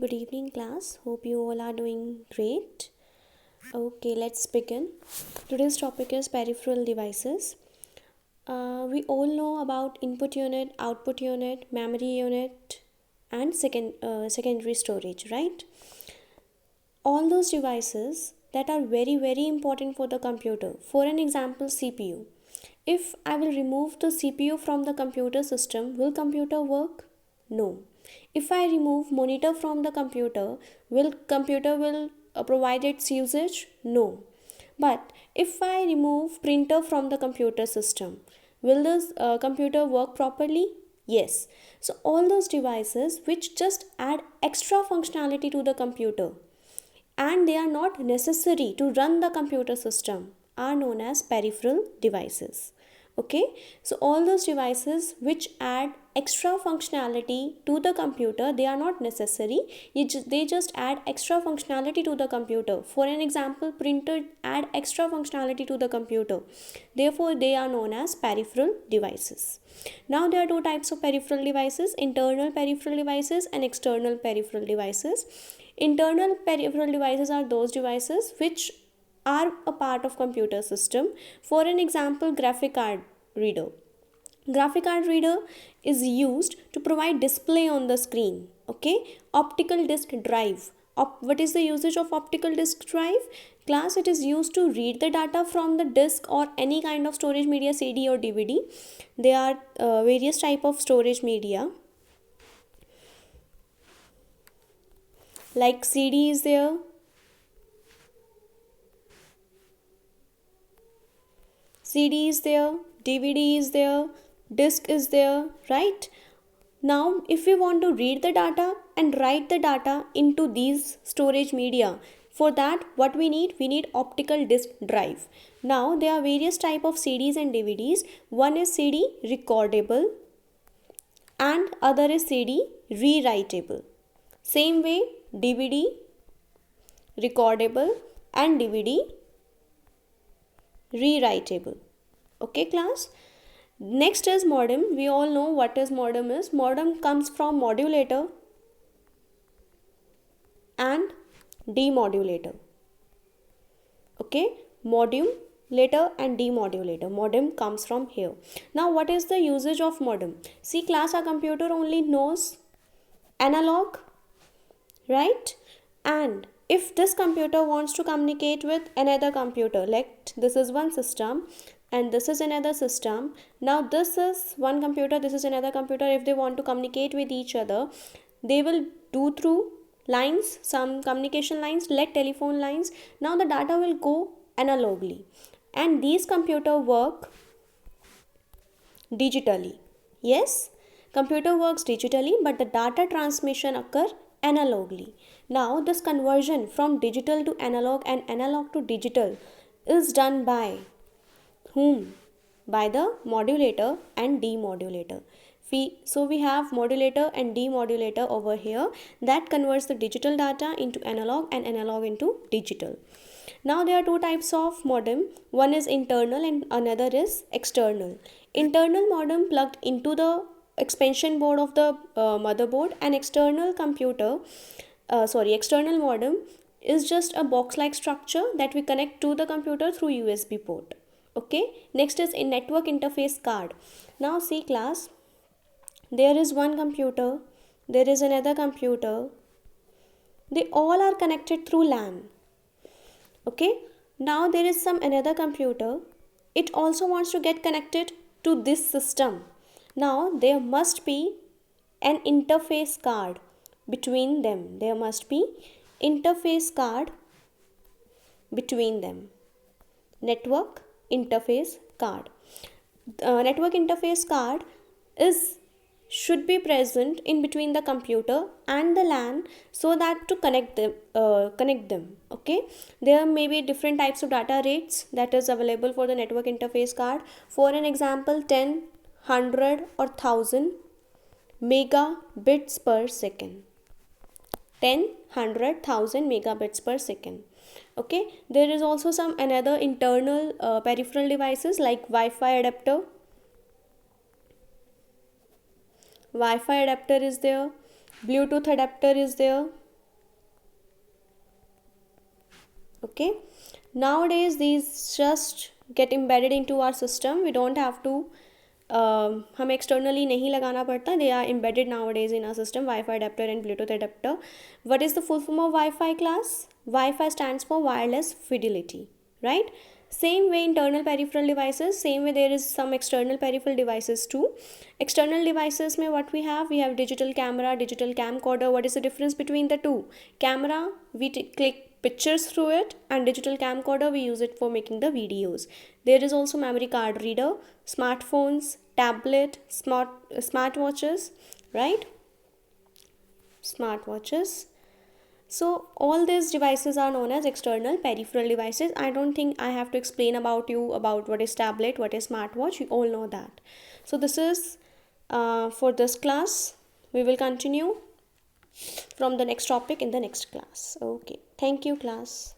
Good evening, class. Hope you all are doing great. Okay, let's begin. Today's topic is peripheral devices. We all know about input unit, output unit, memory unit, and secondary storage, right? All those devices that are very important for the computer. For an example, CPU. If I will remove the CPU from the computer system, will computer work? No. If I remove monitor from the computer, will computer will provide its usage? No. But if I remove printer from the computer system, will this computer work properly? Yes. So all those devices which just add extra functionality to the computer and they are not necessary to run the computer system are known as peripheral devices. Okay, so all those devices which add extra functionality to the computer, they are not necessary, they just add extra functionality to the computer. For an example, printer add extra functionality to the computer, therefore they are known as peripheral devices. Now there are two types of peripheral devices: internal peripheral devices and external peripheral devices. Internal peripheral devices are those devices which are a part of computer system. For an example, graphic card reader. Graphic card reader is used to provide display on the screen. Okay, optical disk drive. What is the usage of optical disk drive? Class, it is used to read the data from the disk or any kind of storage media, CD or DVD. There are various type of storage media, like CD is there, CD is there, DVD is there, disk is there, right? Now, if we want to read the data and write the data into these storage media, for that what we need? We need optical disk drive. Now, there are various type of CDs and DVDs. One is CD recordable and other is CD rewritable. Same way, DVD recordable and DVD rewritable. Okay, class. Next is modem. We all know what is modem is. Modem comes from modulator and demodulator. Okay, modulator and demodulator. Modem comes from here. Now, what is the usage of modem? See, class, our computer only knows analog, right? And if this computer wants to communicate with another computer, like this is one system and this is another system. Now this is one computer, this is another computer. If they want to communicate with each other, they will do through lines, some communication lines like telephone lines. Now the data will go analogically and these computer work digitally. Yes, computer works digitally, but the data transmission occur analogically. Now this conversion from digital to analog and analog to digital is done by whom? By the modulator and demodulator. So we have modulator and demodulator over here that converts the digital data into analog and analog into digital. Now there are two types of modem. One is internal and another is external. Internal modem plugged into the expansion board of the motherboard, and external modem is just a box like structure that we connect to the computer through USB port. Okay, next is a network interface card. Now see, class, there is one computer, there is another computer, they all are connected through LAN. Okay, now there is some another computer, it also wants to get connected to this system. Now there must be an interface card between them. There must be interface card between them. Network interface card. Network interface card should be present in between the computer and the LAN so that to connect them. Okay, there may be different types of data rates that is available for the network interface card. For an example, 10, 100 or 1000 megabits per second. 10, 100, 1000 megabits per second. Okay, there is also some another internal peripheral devices like Wi-Fi adapter. Wi-Fi adapter is there, Bluetooth adapter is there, Okay, nowadays these just get embedded into our system. We don't have to हमें externally नहीं लगाना पड़ता. They are embedded nowadays in our system. Wi-Fi adapter and Bluetooth adapter. What is the full form of Wi-Fi class? Wi-Fi stands for wireless fidelity, right? Same way internal peripheral devices, same way there is some external peripheral devices too. External devices में what we have digital camera, digital camcorder. What is the difference between the two? Camera, we click pictures through it, and digital camcorder, we use it for making the videos. There is also memory card reader, smartphones, tablet, smartwatches, right? Smartwatches. So all these devices are known as external peripheral devices. I don't think I have to explain about you about what is tablet, what is smartwatch. You all know that. So this is for this class. We will continue from the next topic in the next class. Okay, thank you class.